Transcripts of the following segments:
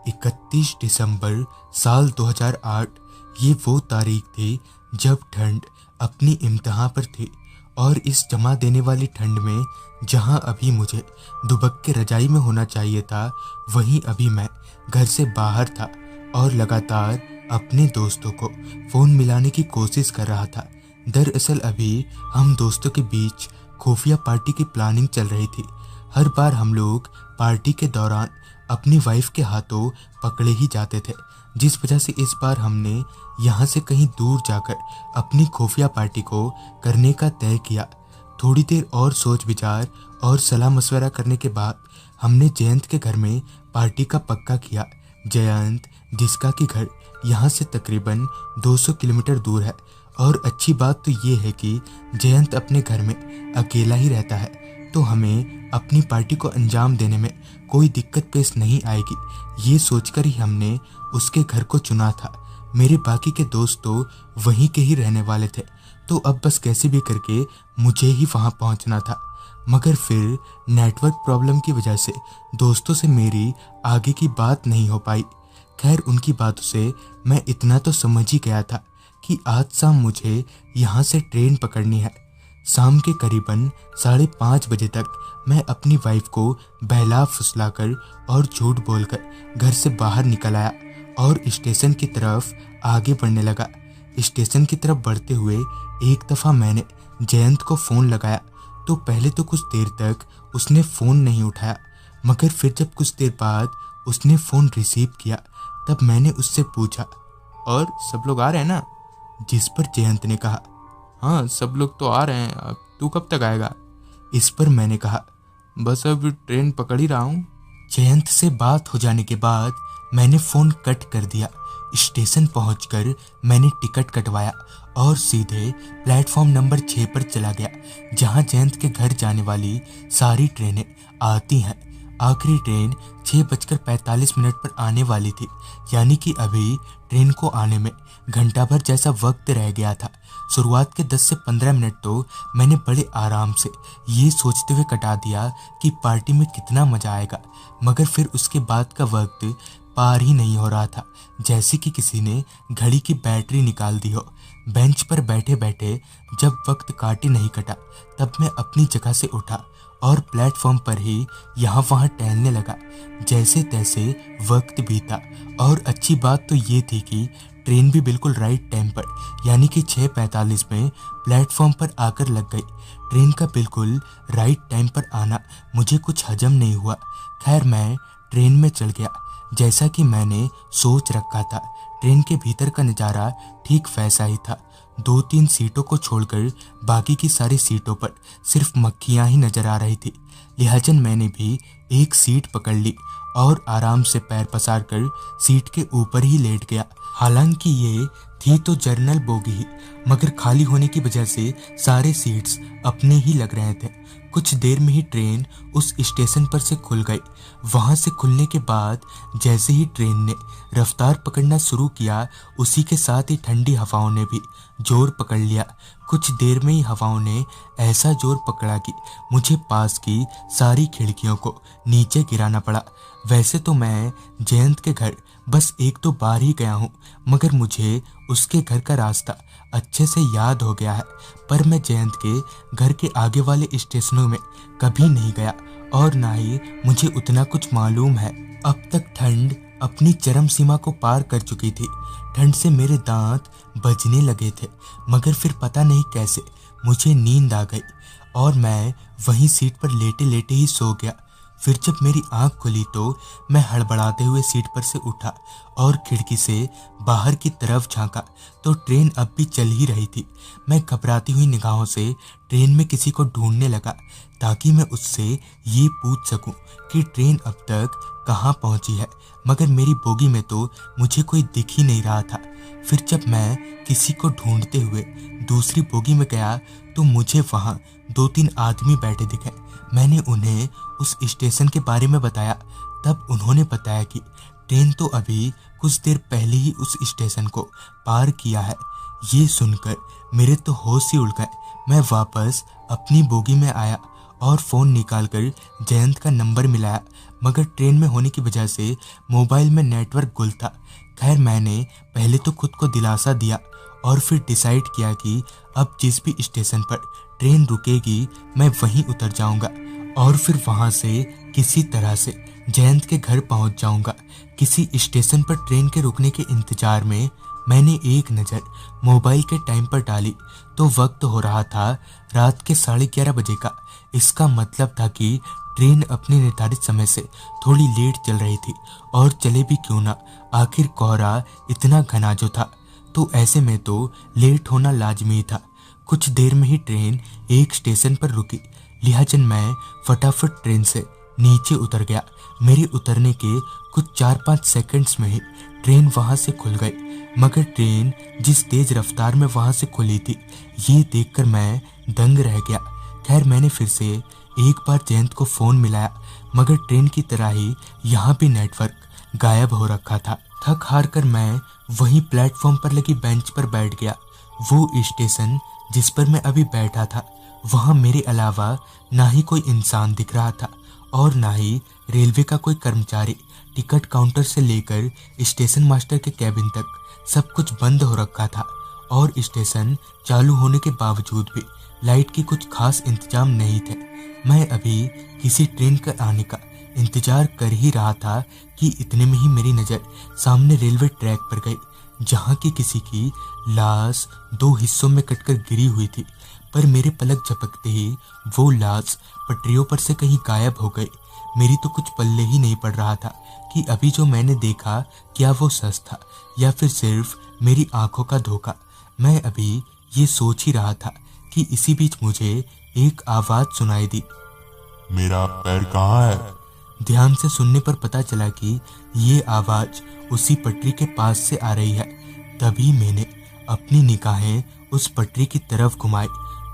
31 दिसंबर साल 2008 ये वो तारीख थी जब ठंड अपनी इम्तिहान पर थी और इस जमा देने वाली ठंड में जहां अभी मुझे दुबक के रजाई में होना चाहिए था, वहीं अभी मैं घर से बाहर था और लगातार अपने दोस्तों को फ़ोन मिलाने की कोशिश कर रहा था। दरअसल अभी हम दोस्तों के बीच खुफिया पार्टी की प्लानिंग चल रही थी। हर बार हम लोग पार्टी के दौरान अपनी वाइफ के हाथों पकड़े ही जाते थे, जिस वजह से इस बार हमने यहाँ से कहीं दूर जाकर अपनी खुफिया पार्टी को करने का तय किया। थोड़ी देर और सोच विचार और सलाह मशवरा करने के बाद हमने जयंत के घर में पार्टी का पक्का किया। जयंत, जिसका कि घर यहाँ से तकरीबन 200 किलोमीटर दूर है, और अच्छी बात तो ये है कि जयंत अपने घर में अकेला ही रहता है, तो हमें अपनी पार्टी को अंजाम देने में कोई दिक्कत पेश नहीं आएगी। ये सोचकर ही हमने उसके घर को चुना था। मेरे बाकी के दोस्त तो वहीं के ही रहने वाले थे, तो अब बस कैसे भी करके मुझे ही वहां पहुंचना था। मगर फिर नेटवर्क प्रॉब्लम की वजह से दोस्तों से मेरी आगे की बात नहीं हो पाई। खैर, उनकी बातों से मैं इतना तो समझ ही गया था कि आज शाम मुझे यहाँ से ट्रेन पकड़नी है। शाम के करीबन 5:30 बजे तक मैं अपनी वाइफ को बहला फुसलाकर और झूठ बोलकर घर से बाहर निकल आया और स्टेशन की तरफ आगे बढ़ने लगा। स्टेशन की तरफ बढ़ते हुए एक दफ़ा मैंने जयंत को फ़ोन लगाया, तो पहले तो कुछ देर तक उसने फ़ोन नहीं उठाया, मगर फिर जब कुछ देर बाद उसने फ़ोन रिसीव किया, तब मैंने उससे पूछा, और सब लोग आ रहे हैं ना? जिस पर जयंत ने कहा, हाँ सब लोग तो आ रहे हैं, अब तू कब तक आएगा? इस पर मैंने कहा, बस अब ट्रेन पकड़ ही रहा हूँ। जयंत से बात हो जाने के बाद मैंने फ़ोन कट कर दिया। स्टेशन पहुंचकर मैंने टिकट कटवाया और सीधे प्लेटफॉर्म नंबर 6 पर चला गया, जहां जयंत के घर जाने वाली सारी ट्रेनें आती हैं। आखिरी ट्रेन 6:45 पर आने वाली थी, यानी कि अभी ट्रेन को आने में घंटा भर जैसा वक्त रह गया था। शुरुआत के 10 से 15 मिनट तो मैंने बड़े आराम से ये सोचते हुए कटा दिया कि पार्टी में कितना मज़ा आएगा, मगर फिर उसके बाद का वक्त पार ही नहीं हो रहा था, जैसे कि किसी ने घड़ी की बैटरी निकाल दी हो। बेंच पर बैठे बैठे जब वक्त काटे नहीं कटा, तब मैं अपनी जगह से उठा और प्लेटफॉर्म पर ही यहाँ वहाँ टहलने लगा। जैसे तैसे वक्त बीता, और अच्छी बात तो ये थी कि ट्रेन भी बिल्कुल राइट टाइम पर, यानी कि 6:45 में प्लेटफॉर्म पर आकर लग गई। ट्रेन का बिल्कुल राइट टाइम पर आना मुझे कुछ हजम नहीं हुआ। खैर, मैं ट्रेन में चल गया जैसा कि मैंने सोच रखा था। ट्रेन के भीतर का नज़ारा ठीक वैसा ही था। 2-3 सीटों को छोड़कर बाकी की सारी सीटों पर सिर्फ मक्खियां ही नजर आ रही थी। लिहाजन मैंने भी एक सीट पकड़ ली और आराम से पैर पसार कर सीट के ऊपर ही लेट गया। हालांकि ये थी तो जर्नल बोगी ही, मगर खाली होने की वजह से सारे सीट्स अपने ही लग रहे थे। कुछ देर में ही ट्रेन उस स्टेशन पर से खुल गई। वहां से खुलने के बाद जैसे ही ट्रेन ने रफ्तार पकड़ना शुरू किया, उसी के साथ ही ठंडी हवाओं ने भी जोर पकड़ लिया। कुछ देर में ही हवाओं ने ऐसा जोर पकड़ा कि मुझे पास की सारी खिड़कियों को नीचे गिराना पड़ा। वैसे तो मैं जयंत के घर बस 1-2 बार ही गया हूँ, मगर मुझे उसके घर का रास्ता अच्छे से याद हो गया है। पर मैं जयंत के घर के आगे वाले स्टेशनों में कभी नहीं गया और ना ही मुझे उतना कुछ मालूम है। अब तक ठंड अपनी चरम सीमा को पार कर चुकी थी। ठंड से मेरे दांत बजने लगे थे, मगर फिर पता नहीं कैसे मुझे नींद आ गई और मैं वहीं सीट पर लेटे लेटे ही सो गया। फिर जब मेरी आंख खुली तो मैं हड़बड़ाते हुए सीट पर से उठा और खिड़की से बाहर की तरफ झांका, तो ट्रेन अब भी चल ही रही थी। मैं घबराती हुई निगाहों से ट्रेन में किसी को ढूंढने लगा, ताकि मैं उससे ये पूछ सकूं कि ट्रेन अब तक कहाँ पहुंची है, मगर मेरी बोगी में तो मुझे कोई दिख ही नहीं रहा था। फिर जब मैं किसी को ढूंढते हुए दूसरी बोगी में गया, तो मुझे वहाँ 2-3 आदमी बैठे दिखे। मैंने उन्हें उस स्टेशन के बारे में बताया, तब उन्होंने बताया कि ट्रेन तो अभी कुछ देर पहले ही उस स्टेशन को पार किया है। ये सुनकर मेरे तो होश ही उड़ गए। मैं वापस अपनी बोगी में आया और फ़ोन निकालकर जयंत का नंबर मिलाया। मगर ट्रेन में होने की वजह से मोबाइल में नेटवर्क गुल था। खैर मैंने पहले तो खुद को दिलासा दिया और फिर डिसाइड किया कि अब जिस भी स्टेशन पर ट्रेन रुकेगी मैं वहीं उतर जाऊंगा और फिर वहां से किसी तरह से जयंत के घर पहुंच जाऊंगा। किसी स्टेशन पर ट्रेन के रुकने के इंतजार में मैंने एक नज़र मोबाइल के टाइम पर डाली तो वक्त हो रहा था रात के 11:30 बजे का। इसका मतलब था कि ट्रेन अपने निर्धारित समय से थोड़ी लेट चल रही थी और चले भी क्यों ना, आखिर कोहरा इतना घना जो था, तो ऐसे में तो लेट होना लाजमी था। कुछ देर में ही ट्रेन एक स्टेशन पर रुकी, लिहाजन मैं फटाफट ट्रेन से नीचे उतर गया। मेरे उतरने के कुछ 4-5 सेकंड्स में ही ट्रेन वहां से खुल गई, मगर ट्रेन जिस तेज रफ्तार में वहां से खुली थी ये देखकर मैं दंग रह गया। खैर मैंने फिर से एक बार जयंत को फ़ोन मिलाया, मगर ट्रेन की तरह ही यहाँ भी नेटवर्क गायब हो रखा था। थक हार कर मैं वहीं प्लेटफॉर्म पर लगी बेंच पर बैठ गया। वो स्टेशन जिस पर मैं अभी बैठा था वहाँ मेरे अलावा ना ही कोई इंसान दिख रहा था और ना ही रेलवे का कोई कर्मचारी। टिकट काउंटर से लेकर स्टेशन मास्टर के कैबिन तक सब कुछ बंद हो रखा था और स्टेशन चालू होने के बावजूद भी लाइट की कुछ खास इंतजाम नहीं थे। मैं अभी किसी ट्रेन का आने का इंतजार कर ही रहा था कि इतने में ही मेरी नज़र सामने रेलवे ट्रैक पर गई, जहाँ की किसी की लाश 2 हिस्सों में कटकर गिरी हुई थी। पर मेरे पलक झपकते ही वो लाश पटरियों पर से कहीं गायब हो गई। मेरी तो कुछ पल्ले ही नहीं पड़ रहा था कि अभी जो मैंने देखा क्या वो सच था या फिर सिर्फ मेरी आंखों का धोखा। मैं अभी ये सोच ही रहा था कि इसी बीच मुझे एक आवाज़ सुनाई दी, मेरा पैर कहाँ है? ध्यान से सुनने पर पता चला कि ये आवाज़ उसी पटरी के पास से आ रही है। तभी मैंने अपनी निगाहें उस पटरी की तरफ घुमाई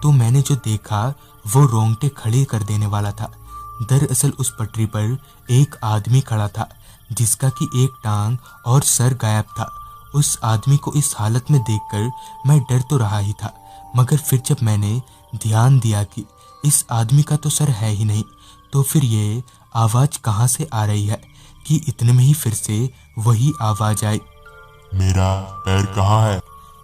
तो मैंने जो देखा वो रोंगटे खड़े कर देने वाला था। दरअसल उस पटरी पर एक आदमी खड़ा था जिसका कि एक टांग और सर गायब था। उस आदमी को इस हालत में देखकर मैं डर तो रहा ही था, मगर फिर जब मैंने ध्यान दिया कि इस आदमी का तो सर है ही नहीं, तो फिर ये आवाज़ कहाँ से आ रही है कि इतने में ही फिर से वही आवाज़ आई, मेरा पैर कहाँ है?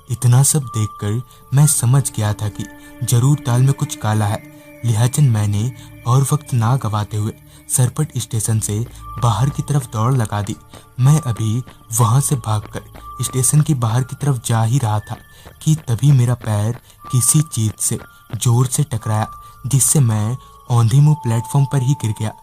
इतना सब देखकर मैं समझ गया था कि जरूर दाल में कुछ काला है। लिहाजन मैंने और वक्त ना गवाते हुए सरपट स्टेशन से बाहर की तरफ दौड़ लगा दी। मैं अभी वहां से भागकर स्टेशन की बाहर की तरफ जा ही रहा था कि तभी मेरा पैर किसी चीज से जोर से टकराया, जिससे मैं औंधी मुंह प्लेटफॉर्म पर ही गिर गया।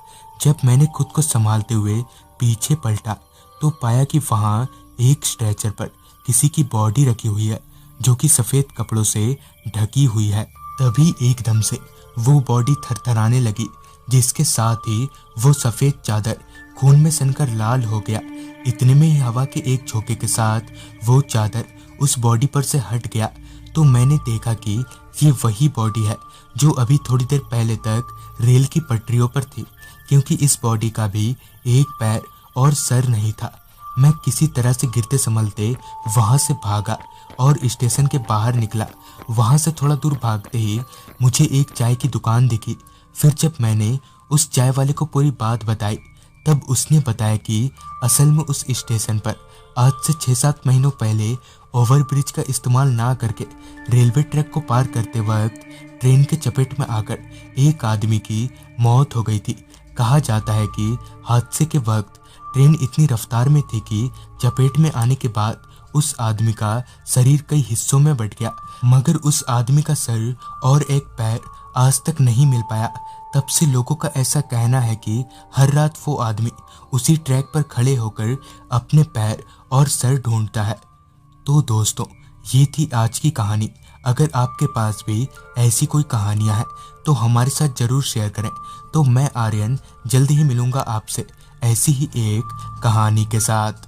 जब मैंने खुद को संभालते हुए पीछे पलटा तो पाया कि वहां एक स्ट्रेचर पर किसी की बॉडी रखी हुई है जो कि सफ़ेद कपड़ों से ढकी हुई है। तभी एकदम से वो बॉडी थरथराने लगी, जिसके साथ ही वो सफ़ेद चादर खून में सनकर लाल हो गया। इतने में ही हवा के एक झोंके के साथ वो चादर उस बॉडी पर से हट गया तो मैंने देखा कि ये वही बॉडी है जो अभी थोड़ी देर पहले तक रेल की पटरियों पर थी, क्योंकि इस बॉडी का भी एक पैर और सर नहीं था। मैं किसी तरह से गिरते संभलते वहां से भागा और स्टेशन के बाहर निकला। वहां से थोड़ा दूर भागते ही मुझे एक चाय की दुकान दिखी। फिर जब मैंने उस चाय वाले को पूरी बात बताई तब उसने बताया कि असल में उस स्टेशन पर आज से 6-7 महीनों पहले ओवरब्रिज का इस्तेमाल ना करके रेलवे ट्रैक को पार करते वक्त ट्रेन के चपेट में आकर एक आदमी की मौत हो गई थी। कहा जाता है कि हादसे के वक्त ट्रेन इतनी रफ्तार में थी कि चपेट में आने के बाद उस आदमी का शरीर कई हिस्सों में बट गया, मगर उस आदमी का सर और एक पैर आज तक नहीं मिल पाया। तब से लोगों का ऐसा कहना है कि हर रात वो आदमी उसी ट्रैक पर खड़े होकर अपने पैर और सर ढूंढता है। तो दोस्तों, ये थी आज की कहानी। अगर आपके पास भी ऐसी कोई कहानियां हैं तो हमारे साथ ज़रूर शेयर करें। तो मैं आर्यन जल्द ही मिलूंगा आपसे ऐसी ही एक कहानी के साथ।